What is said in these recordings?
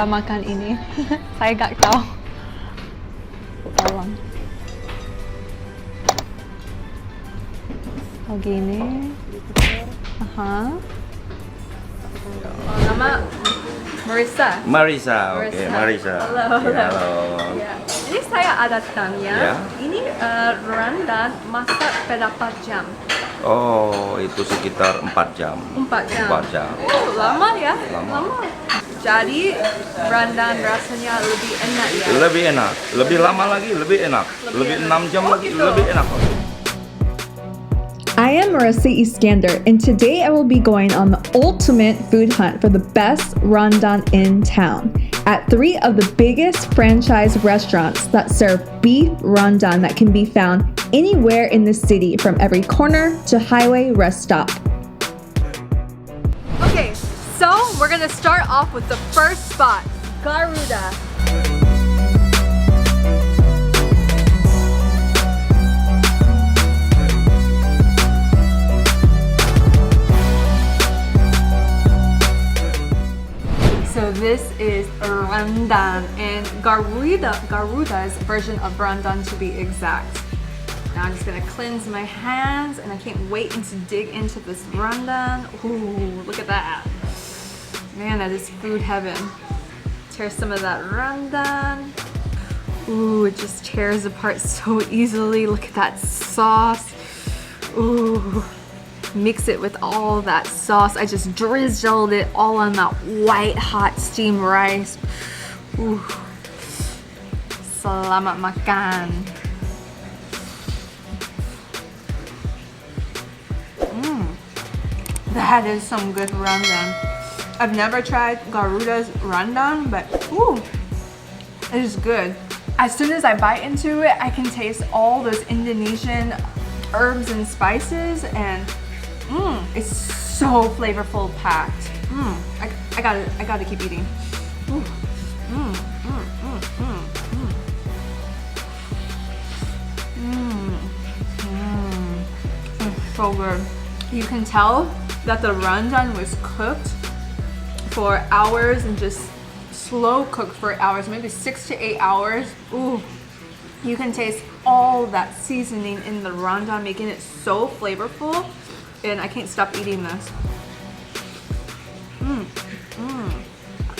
makan ini. Saya gak tahu. Tolong. Oh gini. Aha. Nama Marisa. Marisa, oke, Marisa. Halo. Ya, halo. Ya. Ini saya ada tanya. Ya. Ini rendang masak berapa jam? Oh, itu sekitar 4 jam. 4 jam. 4 jam. Oh, lama ya? Lama. Jadi rendang rasanya lebih enak ya? Lebih enak, lebih lama lagi, lebih enak. Lebih 6 jam lagi, gitu. lebih enak. I am Marissa Iskander, and today I will be going on the ultimate food hunt for the best rendang in town at 3 of the biggest franchise restaurants that serve beef rendang that can be found anywhere in the city, from every corner to highway rest stop. Okay, so we're gonna start off with the first spot, Garuda. So this is rendang, and Garuda's version of rendang to be exact. Now I'm just gonna cleanse my hands, and I can't wait to dig into this rendang. Ooh, look at that. Man, that is food heaven. Tear some of that rendang. Ooh, it just tears apart so easily. Look at that sauce. Ooh. Mix it with all that sauce. I just drizzled it all on that white hot steamed rice. Ooh. Selamat makan. That is some good rendang. I've never tried Garuda's rendang, but ooh, it is good. As soon as I bite into it, I can taste all those Indonesian herbs and spices, and it's so flavorful packed. I gotta keep eating. Ooh. It's so good. You can tell that the rendang was cooked for hours and just slow cooked for hours, maybe 6 to 8 hours. Ooh. You can taste all that seasoning in the rendang, making it so flavorful. And I can't stop eating this.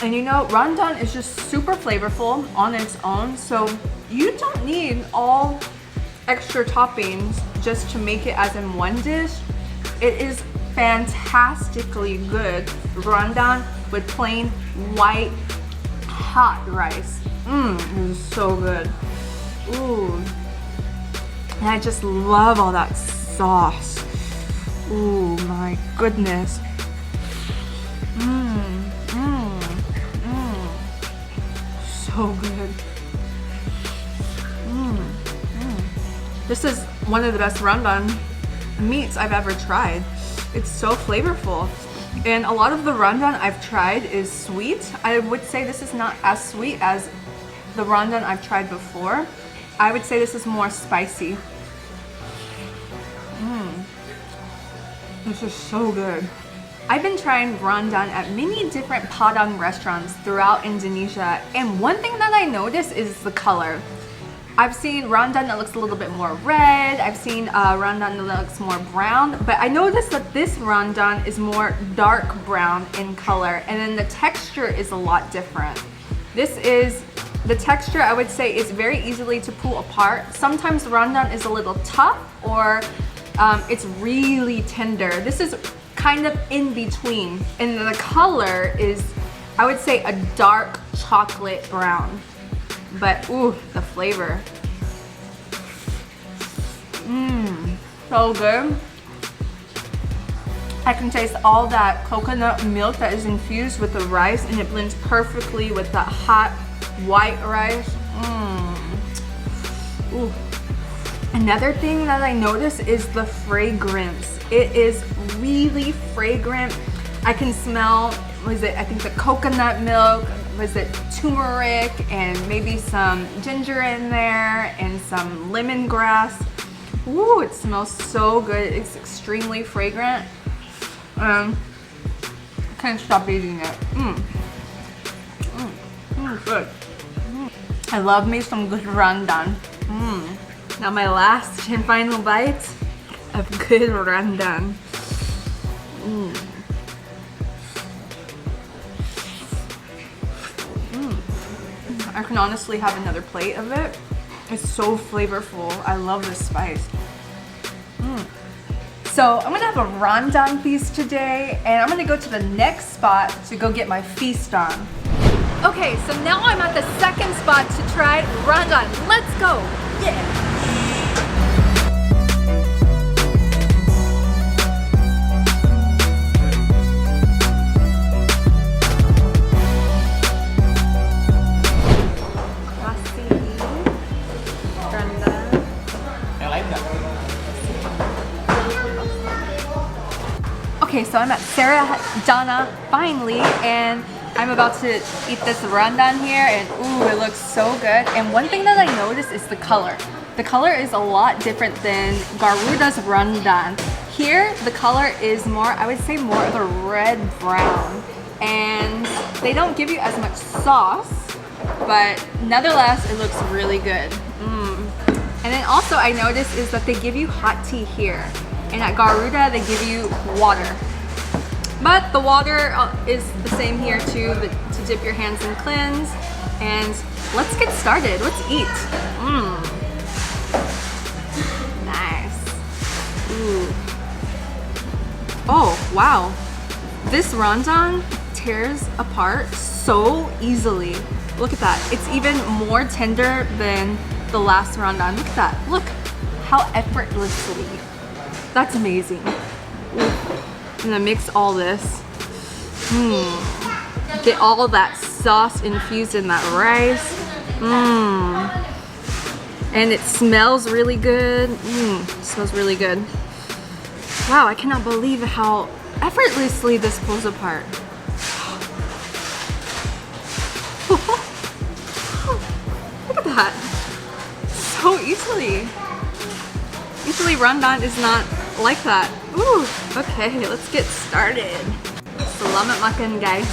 And you know, rendang is just super flavorful on its own, so you don't need all extra toppings just to make it as in one dish. It is fantastically good rendang with plain white hot rice. It is so good. Ooh. And I just love all that sauce. Ooh, my goodness. So good. This is one of the best rendang meats I've ever tried. It's so flavorful. And a lot of the rendang I've tried is sweet. I would say this is not as sweet as the rendang I've tried before. I would say this is more spicy. This is so good. I've been trying rendang at many different Padang restaurants throughout Indonesia, and one thing that I noticed is the color. I've seen rendang that looks a little bit more red, I've seen rendang that looks more brown, but I noticed that this rendang is more dark brown in color, and then the texture is a lot different. The texture, I would say, is very easily to pull apart. Sometimes rendang is a little tough, or it's really tender. This is kind of in between, and the color is, I would say, a dark chocolate brown. But ooh, the flavor. So good. I can taste all that coconut milk that is infused with the rice, and it blends perfectly with that hot white rice. Ooh. Another thing that I notice is the fragrance. It is really fragrant. I can smell, I think the coconut milk, turmeric, and maybe some ginger in there, and some lemongrass. Ooh, it smells so good. It's extremely fragrant. Can't stop eating it. Good. I love me some good rendang. Now my last and final bite of good rendang. I can honestly have another plate of it. It's so flavorful. I love this spice. So I'm gonna have a rendang feast today, and I'm gonna go to the next spot to go get my feast on. Okay, so now I'm at the second spot to try rendang. Let's go! Yeah! Okay, so I'm at Sederhana finally, and I'm about to eat this rendang here, and ooh, it looks so good. And one thing that I noticed is the color. The color is a lot different than Garuda's rendang. Here, the color is more, I would say more of a red-brown. And they don't give you as much sauce, but nevertheless, it looks really good. And then also I noticed is that they give you hot tea here. And at Garuda, they give you water. But the water is the same here too, to dip your hands and cleanse. And let's get started. Let's eat. Nice. Ooh. Oh, wow. This rendang tears apart so easily. Look at that. It's even more tender than the last rendang. Look at that. Look how effortlessly. That's amazing. I'm gonna mix all this. Get all that sauce infused in that rice. And it smells really good. It smells really good. Wow, I cannot believe how effortlessly this pulls apart. Look at that. So easily. Usually rendang is not like that. Ooh, okay, let's get started. Selamat makan, guys.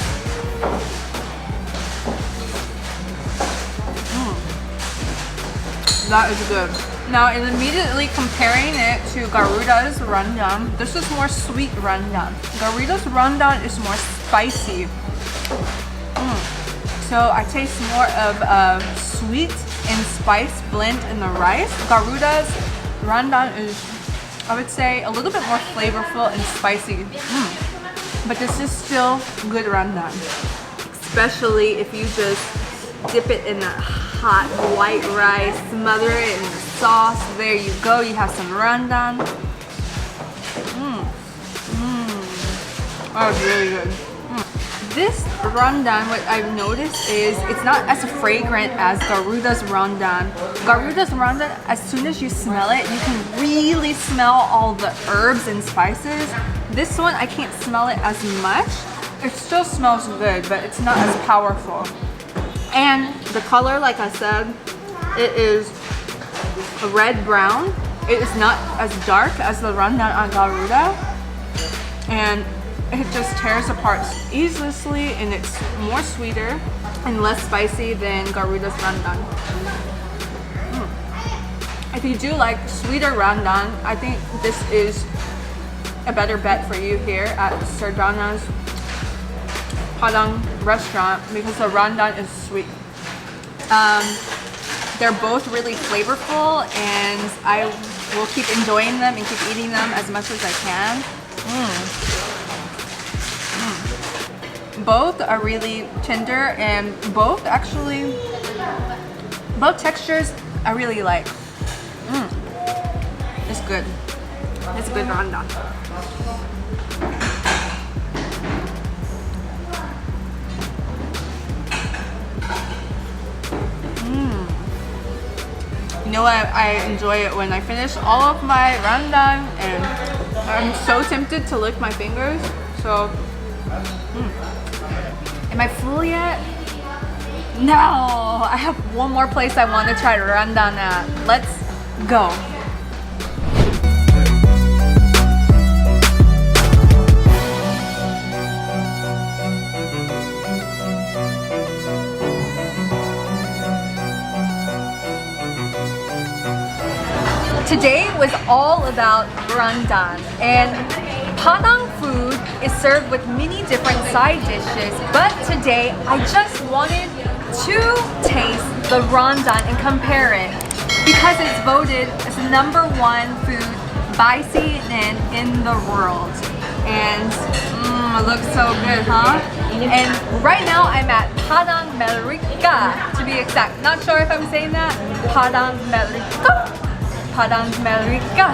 That is good. Now, in immediately comparing it to Garuda's rendang, this is more sweet rendang. Garuda's rendang is more spicy. So I taste more of a sweet and spice blend in the rice. Garuda's rendang is, I would say, a little bit more flavorful and spicy. But this is still good rendang. Especially if you just dip it in that hot white rice, smother it in the sauce. There you go, you have some rendang. That was really good. This rendang, what I've noticed is it's not as fragrant as Garuda's rendang. Garuda's rendang, as soon as you smell it, you can really smell all the herbs and spices. This one, I can't smell it as much. It still smells good, but it's not as powerful. And the color, like I said, it is a red-brown. It is not as dark as the rendang on Garuda. And it just tears apart easily, and it's more sweeter and less spicy than Garuda's rendang. If you do like sweeter rendang, I think this is a better bet for you here at Sederhana's Padang restaurant because the rendang is sweet. They're both really flavorful, and I will keep enjoying them and keep eating them as much as I can. Both are really tender, and both textures I really like. It's good. It's good rendang. You know what? I enjoy it when I finish all of my rendang, and I'm so tempted to lick my fingers. So, am I full yet? No! I have one more place I want to try rendang at. Let's go. Today was all about Rendang, and Padang food is served with many different side dishes, but today I just wanted to taste the Rendang and compare it because it's voted as the #1 food by CNN in the world. And it looks so good, huh? And right now I'm at Padang Merdeka, to be exact. Not sure if I'm saying that. Padang Merdeka. Padang Merdeka.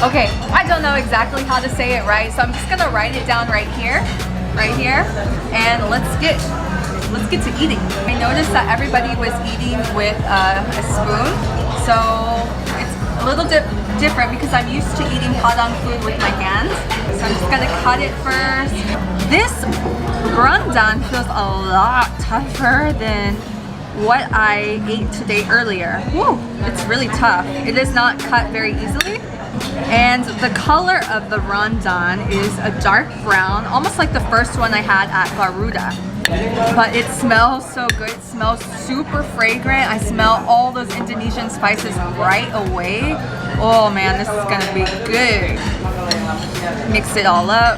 Okay, I don't know exactly how to say it right, so I'm just gonna write it down right here, and let's get to eating. I noticed that everybody was eating with a spoon, so it's a little different because I'm used to eating Padang food with my hands. So I'm just gonna cut it first. This Rendang feels a lot tougher than what I ate today earlier. Woo, it's really tough. It is not cut very easily. And the color of the Rendang is a dark brown, almost like the first one I had at Garuda. But it smells so good. It smells super fragrant. I smell all those Indonesian spices right away. Oh man, this is gonna be good. Mix it all up.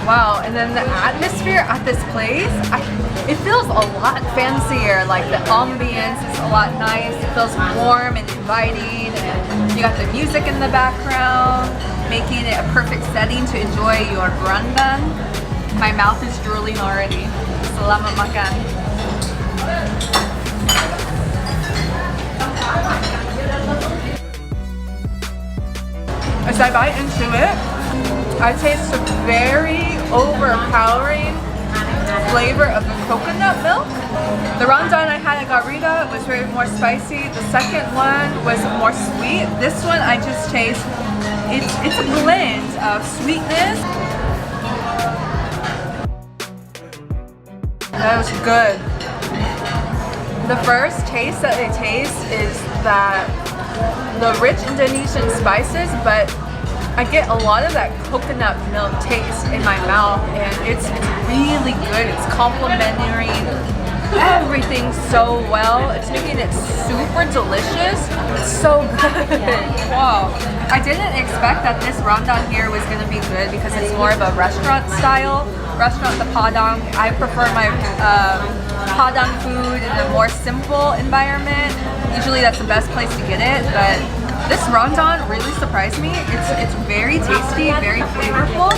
Wow, and then the atmosphere at this place, it feels a lot fancier. Like the ambience is a lot nice. It feels warm and inviting, and you got the music in the background, making it a perfect setting to enjoy your Rendang. My mouth is drooling already. Selamat makan. As I bite into it, I taste a very overpowering flavor of the coconut milk. The Rendang I had at Garuda was very more spicy. The second one was more sweet. This one I just taste, it's a blend of sweetness. That was good. The first taste that I taste is that the rich Indonesian spices, but I get a lot of that coconut milk taste in my mouth, and it's really good. It's complementing everything so well. It's making it super delicious. It's so good. Wow. I didn't expect that this Rendang here was going to be good because it's more of a restaurant style. Restaurant, the Padang. I prefer my Padang food in a more simple environment. Usually that's the best place to get it, but this Rendang really surprised me. It's very tasty, very flavorful.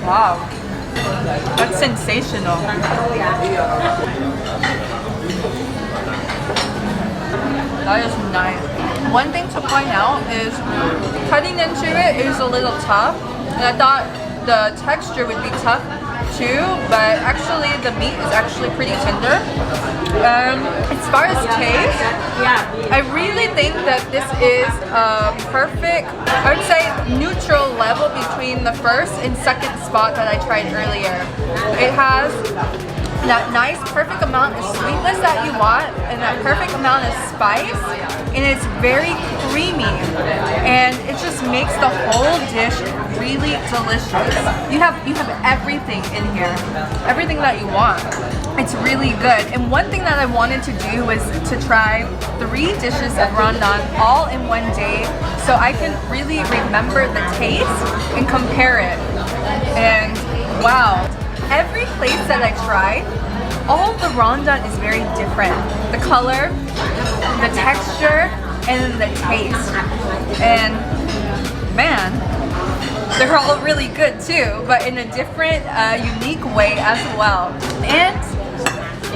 Wow, that's sensational. That is nice. One thing to point out is cutting into it is a little tough, and I thought the texture would be tough too, but actually the meat is actually pretty tender. As far as taste, I really think that this is a perfect, I would say neutral level between the first and second spot that I tried earlier. It has that nice perfect amount of sweetness that you want and that perfect amount of spice, and it's very creamy, and it just makes the whole dish really delicious. You have everything in here, everything that you want. It's really good. And one thing that I wanted to do was to try 3 dishes of Rendang all in one day, so I can really remember the taste and compare it. And wow, every place that I tried, all of the Rendang is very different. The color, the texture, and the taste. And man, they're all really good too, but in a different, unique way as well. And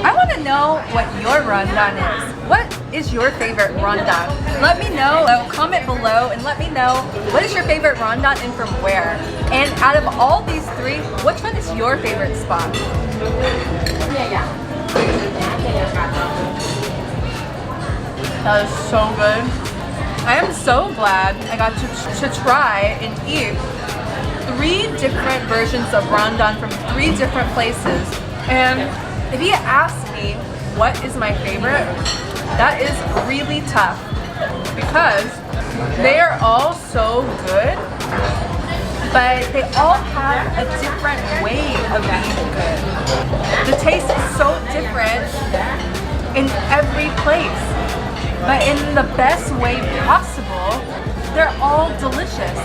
I want to know what your Rendang is. What is your favorite Rendang? Let me know, comment below, and let me know what is your favorite Rendang and from where. And out of all these 3, which one is your favorite spot? That is so good. I am so glad I got to try and eat 3 different versions of Rendang from 3 different places. And if you ask me what is my favorite, that is really tough. because they are all so good, but they all have a different way of being good. The taste is so different in every place, but in the best way possible. They're all delicious.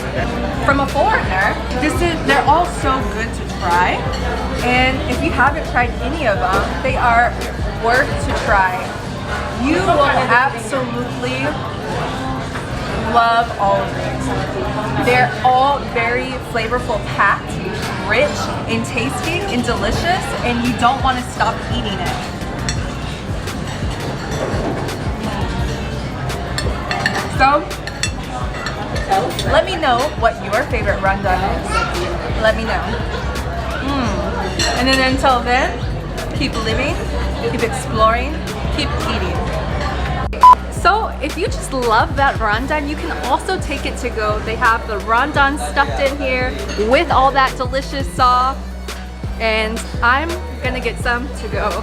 From a foreigner, they're all so good to try, and if you haven't tried any of them, they are worth to try. You will absolutely love all of these. They're all very flavorful, packed, rich, and tasty, and delicious, and you don't want to stop eating it. So, let me know what your favorite rendang is. Let me know. And then until then, keep living, keep exploring, keep eating. So if you just love that rendang, you can also take it to go. They have the rendang stuffed in here with all that delicious sauce. And I'm gonna get some to go.